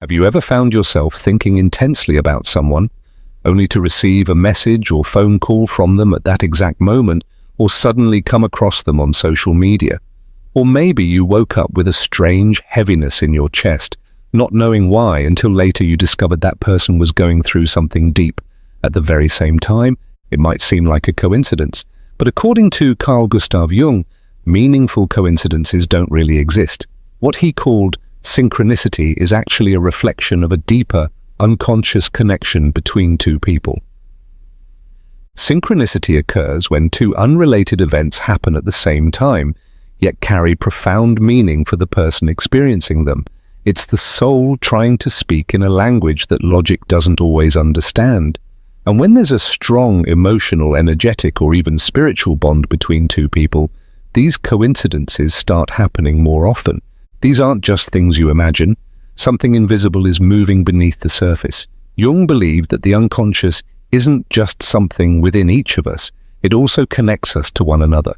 Have you ever found yourself thinking intensely about someone, only to receive a message or phone call from them at that exact moment, or suddenly come across them on social media? Or maybe you woke up with a strange heaviness in your chest, not knowing why until later you discovered that person was going through something deep at the very same time. It might seem like a coincidence, but according to Carl Gustav Jung, meaningful coincidences don't really exist. What he called synchronicity is actually a reflection of a deeper, unconscious connection between two people. Synchronicity occurs when two unrelated events happen at the same time, yet carry profound meaning for the person experiencing them. It's the soul trying to speak in a language that logic doesn't always understand. And when there's a strong emotional, energetic, or even spiritual bond between two people, these coincidences start happening more often. These aren't just things you imagine. Something invisible is moving beneath the surface. Jung believed that the unconscious isn't just something within each of us, it also connects us to one another.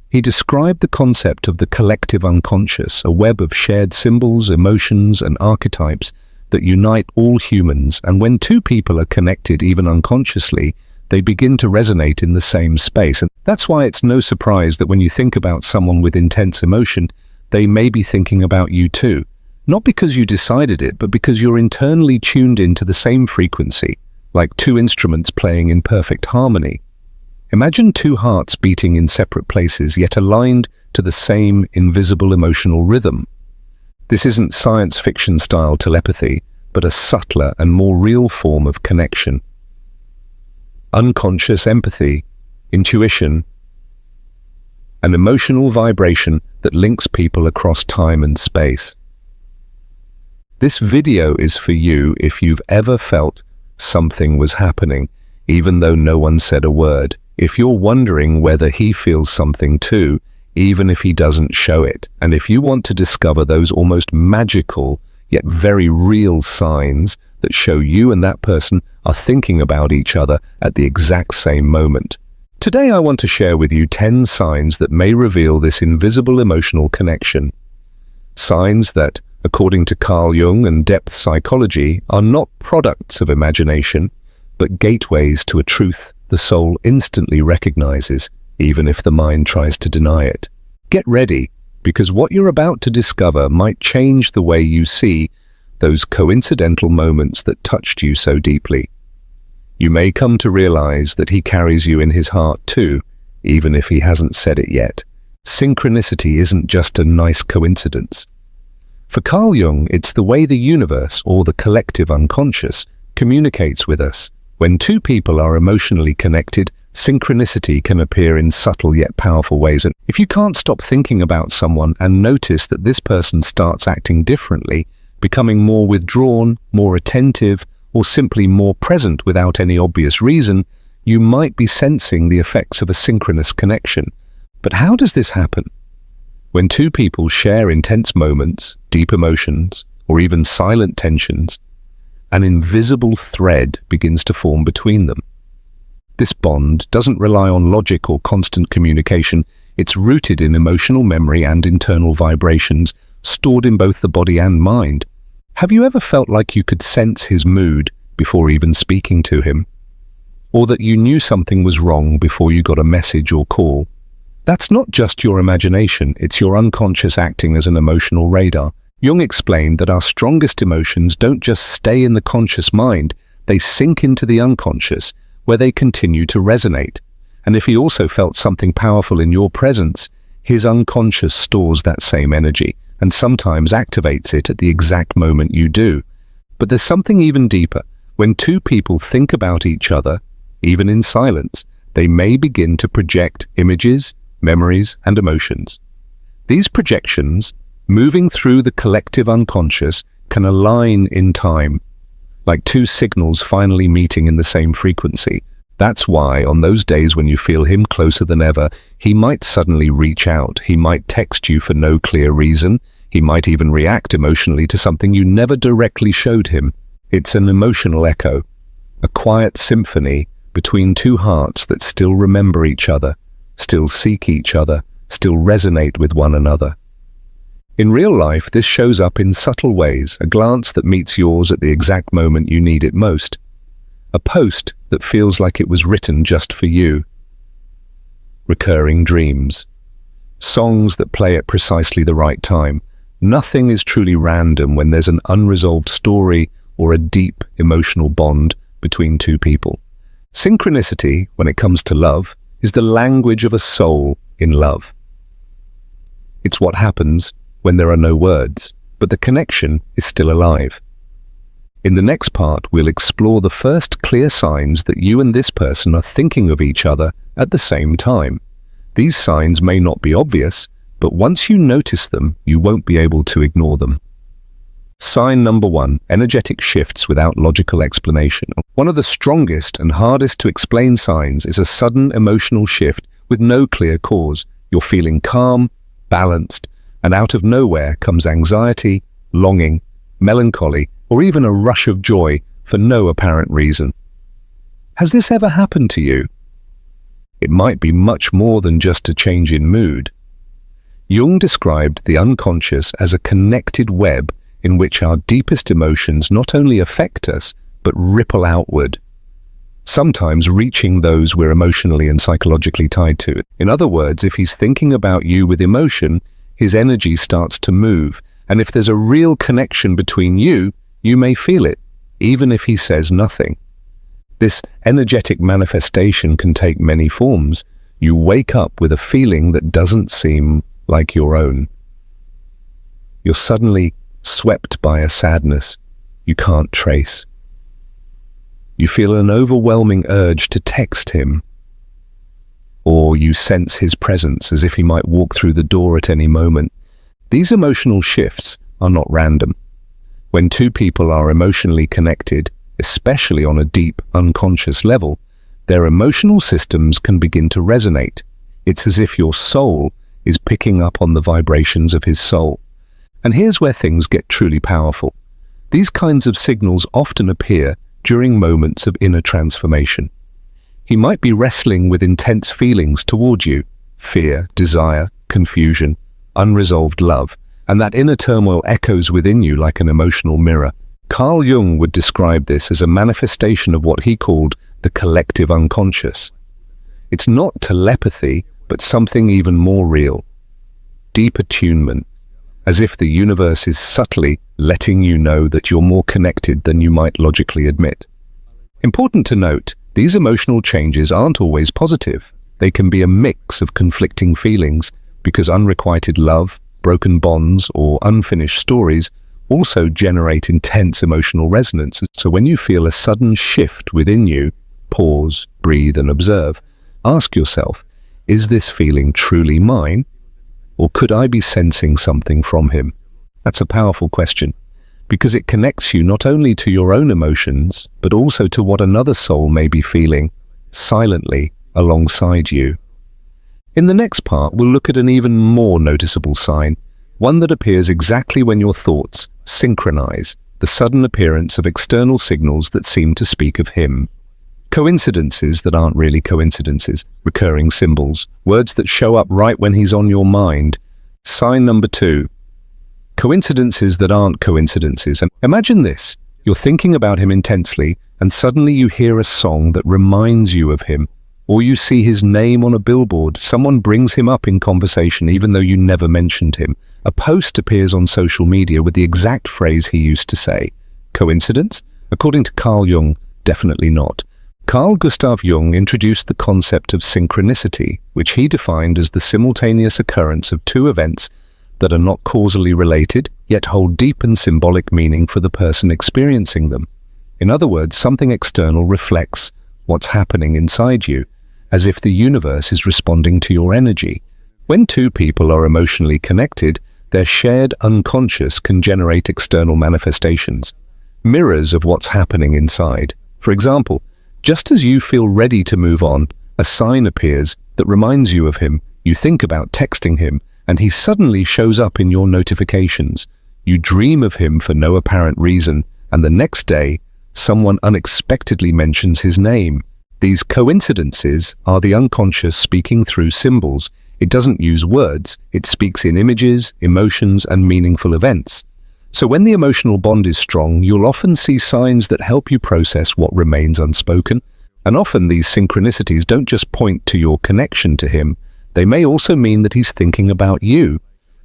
He described the concept of the collective unconscious, a web of shared symbols, emotions, and archetypes that unite all humans, and when two people are connected even unconsciously, they begin to resonate in the same space. And that's why it's no surprise that when you think about someone with intense emotion, they may be thinking about you too. Not because you decided it, but because you're internally tuned into the same frequency, like two instruments playing in perfect harmony. Imagine two hearts beating in separate places, yet aligned to the same invisible emotional rhythm. This isn't science fiction style telepathy, but a subtler and more real form of connection. Unconscious empathy, intuition, an emotional vibration that links people across time and space. This video is for you if you've ever felt something was happening, even though no one said a word. If you're wondering whether he feels something too, even if he doesn't show it. And if you want to discover those almost magical, yet very real signs that show you and that person are thinking about each other at the exact same moment. Today I want to share with you 10 signs that may reveal this invisible emotional connection. Signs that, according to Carl Jung and depth psychology, are not products of imagination, but gateways to a truth the soul instantly recognizes, even if the mind tries to deny it. Get ready, because what you're about to discover might change the way you see those coincidental moments that touched you so deeply. You may come to realize that he carries you in his heart too, even if he hasn't said it yet. Synchronicity isn't just a nice coincidence. For Carl Jung, it's the way the universe, or the collective unconscious, communicates with us. When two people are emotionally connected, synchronicity can appear in subtle yet powerful ways. And if you can't stop thinking about someone and notice that this person starts acting differently, becoming more withdrawn, more attentive, or simply more present without any obvious reason, you might be sensing the effects of a synchronous connection. But how does this happen? When two people share intense moments, deep emotions, or even silent tensions, an invisible thread begins to form between them. This bond doesn't rely on logic or constant communication. It's rooted in emotional memory and internal vibrations stored in both the body and mind. Have you ever felt like you could sense his mood before even speaking to him? Or that you knew something was wrong before you got a message or call? That's not just your imagination, it's your unconscious acting as an emotional radar. Jung explained that our strongest emotions don't just stay in the conscious mind, they sink into the unconscious, where they continue to resonate. And if he also felt something powerful in your presence, his unconscious stores that same energy, and sometimes activates it at the exact moment you do. But there's something even deeper. When two people think about each other, even in silence, they may begin to project images, memories, and emotions. These projections, moving through the collective unconscious, can align in time, like two signals finally meeting in the same frequency. That's why, on those days when you feel him closer than ever, he might suddenly reach out, he might text you for no clear reason, he might even react emotionally to something you never directly showed him. It's an emotional echo, a quiet symphony between two hearts that still remember each other, still seek each other, still resonate with one another. In real life, this shows up in subtle ways: a glance that meets yours at the exact moment you need it most, a post that feels like it was written just for you, recurring dreams, songs that play at precisely the right time. Nothing is truly random when there's an unresolved story or a deep emotional bond between two people. Synchronicity, when it comes to love, is the language of a soul in love. It's what happens when there are no words, but the connection is still alive. In the next part, we'll explore the first clear signs that you and this person are thinking of each other at the same time. These signs may not be obvious, but once you notice them, you won't be able to ignore them. Sign number 1, energetic shifts without logical explanation. One of the strongest and hardest to explain signs is a sudden emotional shift with no clear cause. You're feeling calm, balanced, and out of nowhere comes anxiety, longing, melancholy, or even a rush of joy for no apparent reason. Has this ever happened to you? It might be much more than just a change in mood. Jung described the unconscious as a connected web in which our deepest emotions not only affect us, but ripple outward, sometimes reaching those we're emotionally and psychologically tied to. In other words, if he's thinking about you with emotion, his energy starts to move, and if there's a real connection between you, you may feel it, even if he says nothing. This energetic manifestation can take many forms. You wake up with a feeling that doesn't seem like your own. You're suddenly swept by a sadness you can't trace. You feel an overwhelming urge to text him, or you sense his presence as if he might walk through the door at any moment. These emotional shifts are not random. When two people are emotionally connected, especially on a deep, unconscious level, their emotional systems can begin to resonate. It's as if your soul is picking up on the vibrations of his soul. And here's where things get truly powerful. These kinds of signals often appear during moments of inner transformation. He might be wrestling with intense feelings toward you: fear, desire, confusion, unresolved love, and that inner turmoil echoes within you like an emotional mirror. Carl Jung would describe this as a manifestation of what he called the collective unconscious. It's not telepathy, but something even more real: deep attunement, as if the universe is subtly letting you know that you're more connected than you might logically admit. Important to note, these emotional changes aren't always positive. They can be a mix of conflicting feelings, because unrequited love, broken bonds, or unfinished stories also generate intense emotional resonance. So when you feel a sudden shift within you, pause, breathe, and observe. Ask yourself, is this feeling truly mine? Or could I be sensing something from him? That's a powerful question, because it connects you not only to your own emotions, but also to what another soul may be feeling silently alongside you. In the next part, we'll look at an even more noticeable sign, one that appears exactly when your thoughts synchronize, the sudden appearance of external signals that seem to speak of him. Coincidences that aren't really coincidences, recurring symbols, words that show up right when he's on your mind. Sign number 2, coincidences that aren't coincidences. And imagine this: you're thinking about him intensely, and suddenly you hear a song that reminds you of him, or you see his name on a billboard. Someone brings him up in conversation even though you never mentioned him. A post appears on social media with the exact phrase he used to say. Coincidence? According to Carl Jung, definitely not. Carl Gustav Jung introduced the concept of synchronicity, which he defined as the simultaneous occurrence of two events that are not causally related, yet hold deep and symbolic meaning for the person experiencing them. In other words, something external reflects what's happening inside you, as if the universe is responding to your energy. When two people are emotionally connected, their shared unconscious can generate external manifestations, mirrors of what's happening inside. For example, just as you feel ready to move on, a sign appears that reminds you of him. You think about texting him, and he suddenly shows up in your notifications. You dream of him for no apparent reason, and the next day, someone unexpectedly mentions his name. These coincidences are the unconscious speaking through symbols. It doesn't use words, it speaks in images, emotions, and meaningful events. So when the emotional bond is strong, you'll often see signs that help you process what remains unspoken. And often these synchronicities don't just point to your connection to him, they may also mean that he's thinking about you.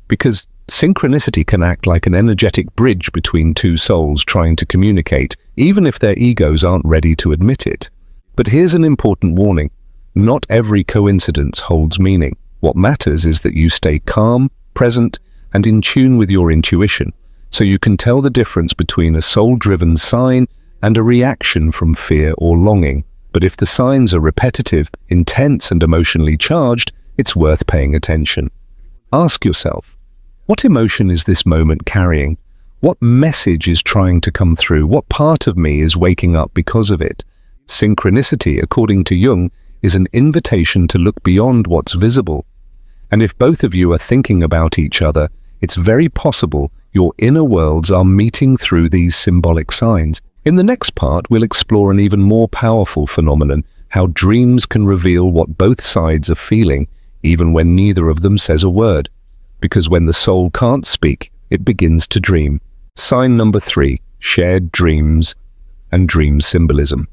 Because synchronicity can act like an energetic bridge between two souls trying to communicate, even if their egos aren't ready to admit it. But here's an important warning. Not every coincidence holds meaning. What matters is that you stay calm, present, and in tune with your intuition, so you can tell the difference between a soul-driven sign and a reaction from fear or longing. But if the signs are repetitive, intense, and emotionally charged, it's worth paying attention. Ask yourself, what emotion is this moment carrying? What message is trying to come through? What part of me is waking up because of it? Synchronicity, according to Jung, is an invitation to look beyond what's visible. And if both of you are thinking about each other, it's very possible your inner worlds are meeting through these symbolic signs. In the next part, we'll explore an even more powerful phenomenon, how dreams can reveal what both sides are feeling, even when neither of them says a word. Because when the soul can't speak, it begins to dream. Sign number 3, shared dreams and dream symbolism.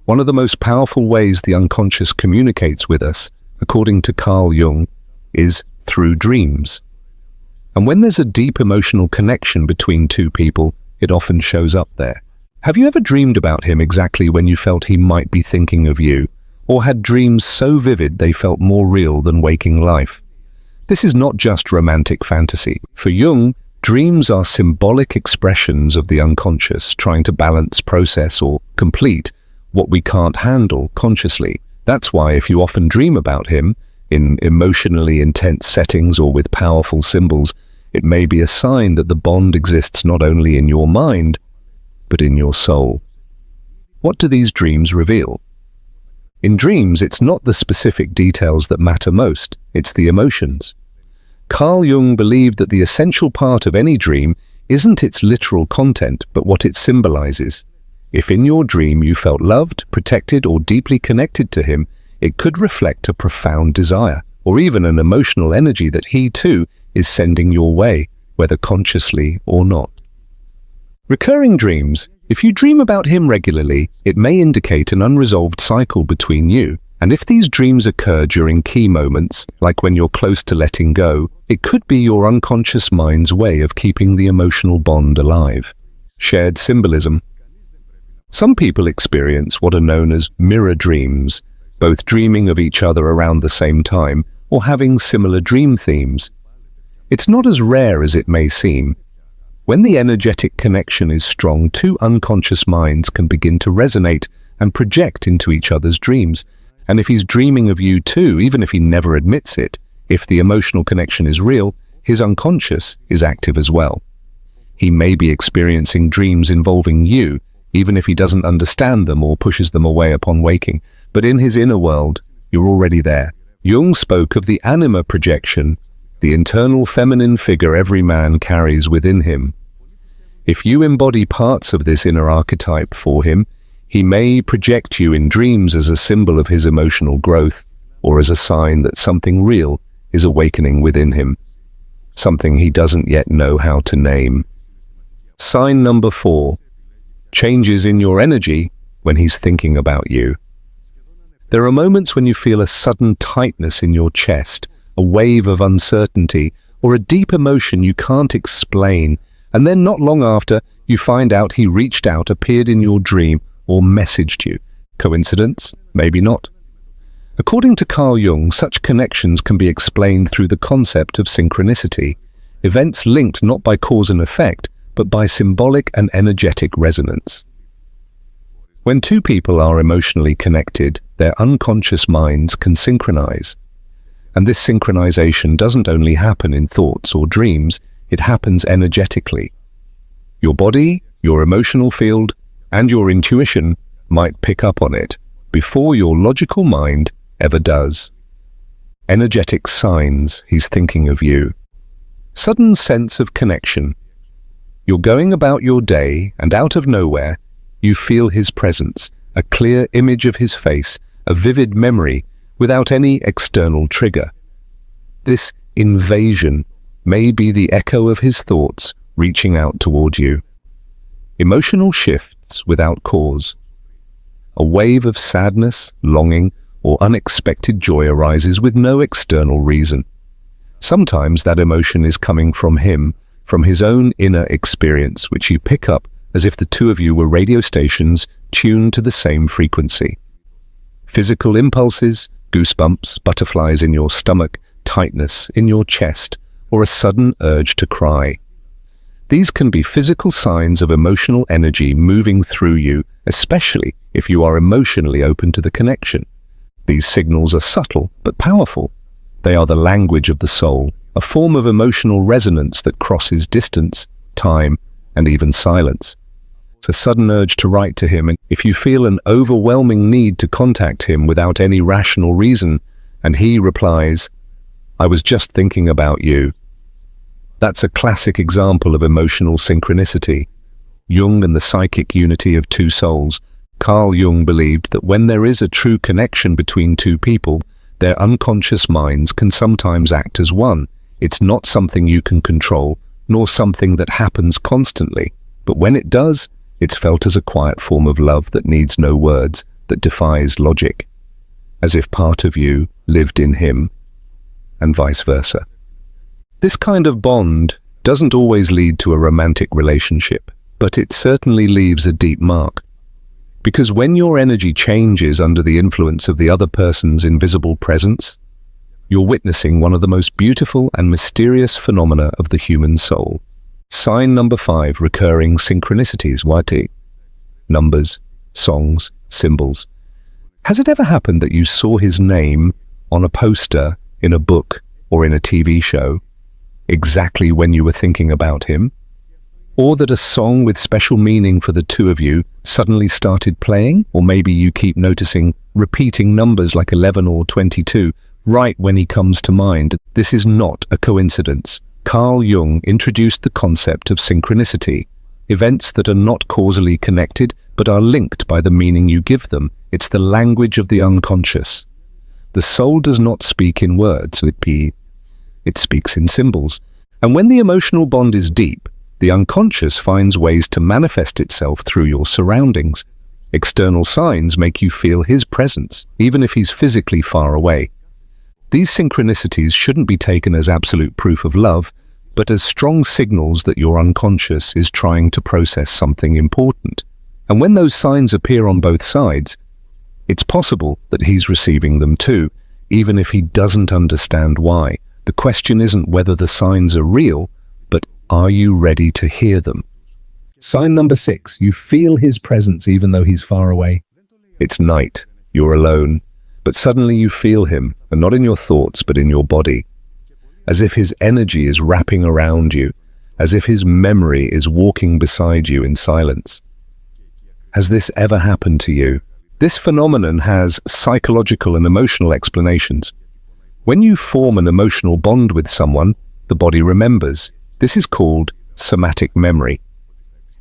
One of the most powerful ways the unconscious communicates with us, according to Carl Jung, is through dreams. And when there's a deep emotional connection between two people, it often shows up there. Have you ever dreamed about him exactly when you felt he might be thinking of you, or had dreams so vivid they felt more real than waking life? This is not just romantic fantasy. For Jung, dreams are symbolic expressions of the unconscious trying to balance, process, or complete what we can't handle consciously. That's why if you often dream about him, in emotionally intense settings or with powerful symbols, it may be a sign that the bond exists not only in your mind, but in your soul. What do these dreams reveal? In dreams, it's not the specific details that matter most, it's the emotions. Carl Jung believed that the essential part of any dream isn't its literal content, but what it symbolizes. If in your dream you felt loved, protected, or deeply connected to him, it could reflect a profound desire, or even an emotional energy that he too is sending your way, whether consciously or not. Recurring dreams. If you dream about him regularly, it may indicate an unresolved cycle between you. And if these dreams occur during key moments, like when you're close to letting go, it could be your unconscious mind's way of keeping the emotional bond alive. Shared symbolism. Some people experience what are known as mirror dreams, both dreaming of each other around the same time or having similar dream themes. It's not as rare as it may seem. When the energetic connection is strong, two unconscious minds can begin to resonate and project into each other's dreams. And if he's dreaming of you too, even if he never admits it, if the emotional connection is real, his unconscious is active as well. He may be experiencing dreams involving you, even if he doesn't understand them or pushes them away upon waking. But in his inner world, you're already there. Jung spoke of the anima projection, the internal feminine figure every man carries within him. If you embody parts of this inner archetype for him, he may project you in dreams as a symbol of his emotional growth, or as a sign that something real is awakening within him, something he doesn't yet know how to name. Sign number 4. Changes in your energy when he's thinking about you. There are moments when you feel a sudden tightness in your chest, a wave of uncertainty, or a deep emotion you can't explain, and then not long after, you find out he reached out, appeared in your dream, or messaged you. Coincidence? Maybe not. According to Carl Jung, such connections can be explained through the concept of synchronicity, events linked not by cause and effect, but by symbolic and energetic resonance. When two people are emotionally connected, their unconscious minds can synchronize. And this synchronization doesn't only happen in thoughts or dreams, it happens energetically. Your body, your emotional field, and your intuition might pick up on it before your logical mind ever does. Energetic signs he's thinking of you. Sudden sense of connection. You're going about your day, and out of nowhere, you feel his presence, a clear image of his face, a vivid memory, without any external trigger. This invasion may be the echo of his thoughts reaching out toward you. Emotional shifts without cause. A wave of sadness, longing, or unexpected joy arises with no external reason. Sometimes that emotion is coming from him, from his own inner experience, which you pick up as if the two of you were radio stations tuned to the same frequency. Physical impulses, goosebumps, butterflies in your stomach, tightness in your chest, or a sudden urge to cry. These can be physical signs of emotional energy moving through you, especially if you are emotionally open to the connection. These signals are subtle but powerful. They are the language of the soul, a form of emotional resonance that crosses distance, time, and even silence. It's a sudden urge to write to him, and if you feel an overwhelming need to contact him without any rational reason, and he replies, "I was just thinking about you." That's a classic example of emotional synchronicity. Jung and the psychic unity of two souls. Carl Jung believed that when there is a true connection between two people, their unconscious minds can sometimes act as one. It's not something you can control, nor something that happens constantly. But when it does, it's felt as a quiet form of love that needs no words, that defies logic, as if part of you lived in him, and vice versa. This kind of bond doesn't always lead to a romantic relationship, but it certainly leaves a deep mark. Because when your energy changes under the influence of the other person's invisible presence, you're witnessing one of the most beautiful and mysterious phenomena of the human soul. Sign number 5, recurring synchronicities. Wati. Numbers, songs, symbols. Has it ever happened that you saw his name on a poster, in a book, or in a TV show, exactly when you were thinking about him? Or that a song with special meaning for the two of you suddenly started playing? Or maybe you keep noticing repeating numbers like 11 or 22 right when he comes to mind. This is not a coincidence. Carl Jung introduced the concept of synchronicity, events that are not causally connected but are linked by the meaning you give them. It's the language of the unconscious. The soul does not speak in words, it speaks in symbols. And when the emotional bond is deep, the unconscious finds ways to manifest itself through your surroundings. External signs make you feel his presence, even if he's physically far away. These synchronicities shouldn't be taken as absolute proof of love, but as strong signals that your unconscious is trying to process something important. And when those signs appear on both sides, it's possible that he's receiving them too, even if he doesn't understand why. The question isn't whether the signs are real, but are you ready to hear them? Sign number 6, you feel his presence even though he's far away. It's night, you're alone, but suddenly you feel him, and not in your thoughts, but in your body. As if his energy is wrapping around you, as if his memory is walking beside you in silence. Has this ever happened to you? This phenomenon has psychological and emotional explanations. When you form an emotional bond with someone, the body remembers. This is called somatic memory.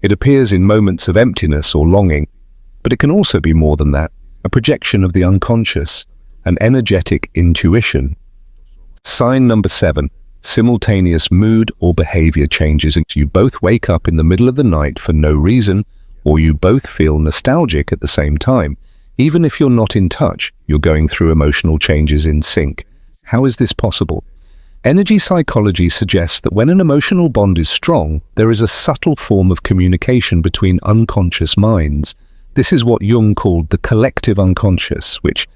It appears in moments of emptiness or longing, but it can also be more than that, a projection of the unconscious, an energetic intuition. Sign number 7, simultaneous mood or behavior changes. You both wake up in the middle of the night for no reason, or you both feel nostalgic at the same time. Even if you're not in touch, you're going through emotional changes in sync. How is this possible? Energy psychology suggests that when an emotional bond is strong, there is a subtle form of communication between unconscious minds. This is what Jung called the collective unconscious, which,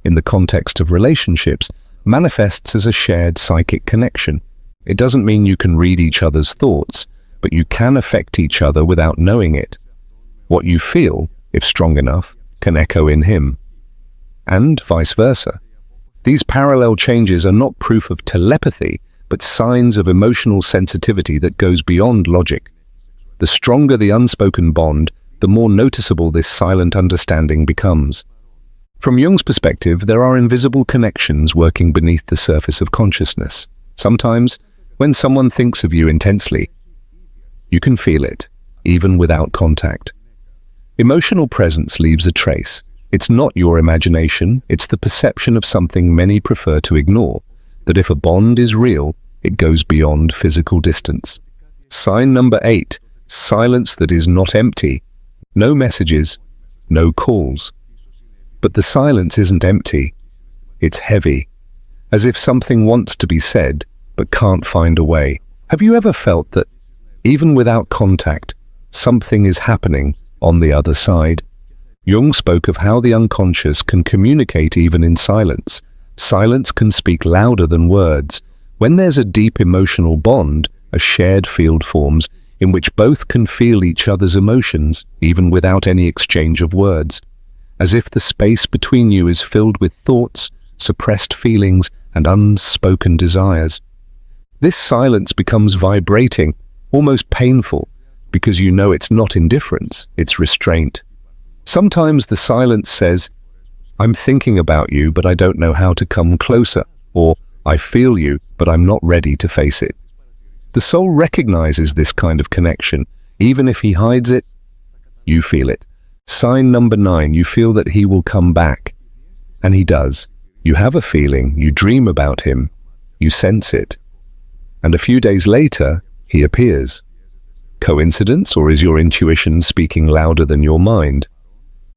in the context of relationships, manifests as a shared psychic connection. It doesn't mean you can read each other's thoughts, but you can affect each other without knowing it. What you feel, if strong enough, can echo in him, and vice versa. These parallel changes are not proof of telepathy, but signs of emotional sensitivity that goes beyond logic. The stronger the unspoken bond, the more noticeable this silent understanding becomes. From Jung's perspective, there are invisible connections working beneath the surface of consciousness. Sometimes, when someone thinks of you intensely, you can feel it, even without contact. Emotional presence leaves a trace, It's not your imagination, it's the perception of something many prefer to ignore, that if a bond is real, it goes beyond physical distance. Sign number 8, silence that is not empty. No messages, no calls. But the silence isn't empty, it's heavy, as if something wants to be said, but can't find a way. Have you ever felt that, even without contact, something is happening on the other side? Jung spoke of how the unconscious can communicate even in silence. Silence can speak louder than words. When there's a deep emotional bond, a shared field forms in which both can feel each other's emotions, even without any exchange of words, as if the space between you is filled with thoughts, suppressed feelings, and unspoken desires. This silence becomes vibrating, almost painful, because you know it's not indifference, it's restraint. Sometimes the silence says, "I'm thinking about you, but I don't know how to come closer," or "I feel you, but I'm not ready to face it." The soul recognizes this kind of connection. Even if he hides it, you feel it. Sign number 9, you feel that he will come back. And he does. You have a feeling, you dream about him, you sense it. And a few days later, he appears. Coincidence, or is your intuition speaking louder than your mind?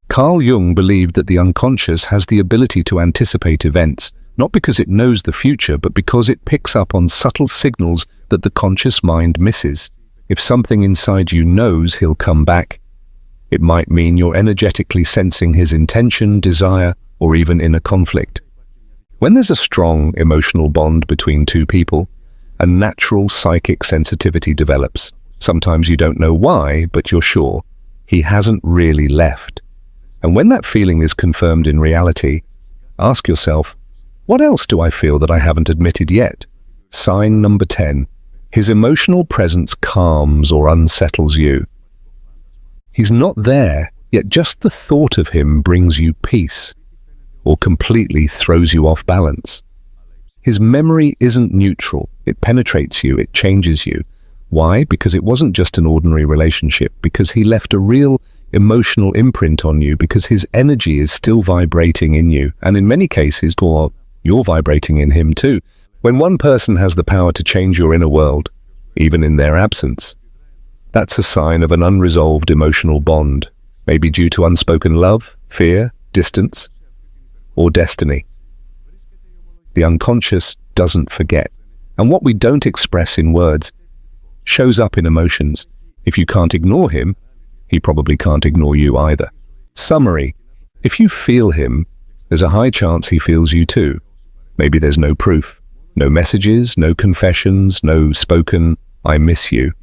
Carl Jung believed that the unconscious has the ability to anticipate events, not because it knows the future, but because it picks up on subtle signals that the conscious mind misses. If something inside you knows he'll come back, it might mean you're energetically sensing his intention, desire, or even inner conflict. When there's a strong emotional bond between two people, a natural psychic sensitivity develops. Sometimes you don't know why, but you're sure he hasn't really left. And when that feeling is confirmed in reality, ask yourself, what else do I feel that I haven't admitted yet? Sign number 10. His emotional presence calms or unsettles you. He's not there, yet just the thought of him brings you peace, or completely throws you off balance. His memory isn't neutral. It penetrates you, it changes you. Why? Because it wasn't just an ordinary relationship, because he left a real emotional imprint on you, because his energy is still vibrating in you, and in many cases, you're vibrating in him too. When one person has the power to change your inner world, even in their absence, that's a sign of an unresolved emotional bond, maybe due to unspoken love, fear, distance, or destiny. The unconscious doesn't forget, and what we don't express in words shows up in emotions. If you can't ignore him, he probably can't ignore you either. Summary: if you feel him, there's a high chance he feels you too. Maybe there's no proof, no messages, no confessions, no spoken "I miss you."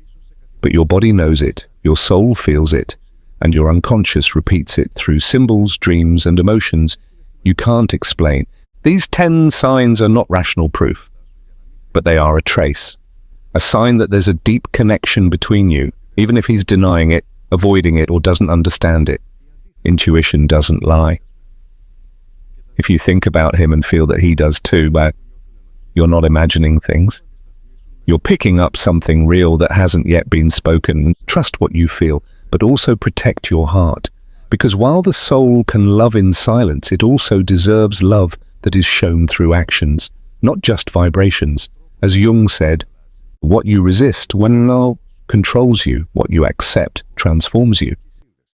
But your body knows it, your soul feels it, and your unconscious repeats it through symbols, dreams, and emotions you can't explain. These 10 signs are not rational proof, but they are a trace, a sign that there's a deep connection between you, even if he's denying it, avoiding it, or doesn't understand it. Intuition doesn't lie. If you think about him and feel that he does too, but you're not imagining things. You're picking up something real that hasn't yet been spoken. Trust what you feel, but also protect your heart. Because while the soul can love in silence, it also deserves love that is shown through actions, not just vibrations. As Jung said, what you resist controls you, what you accept transforms you.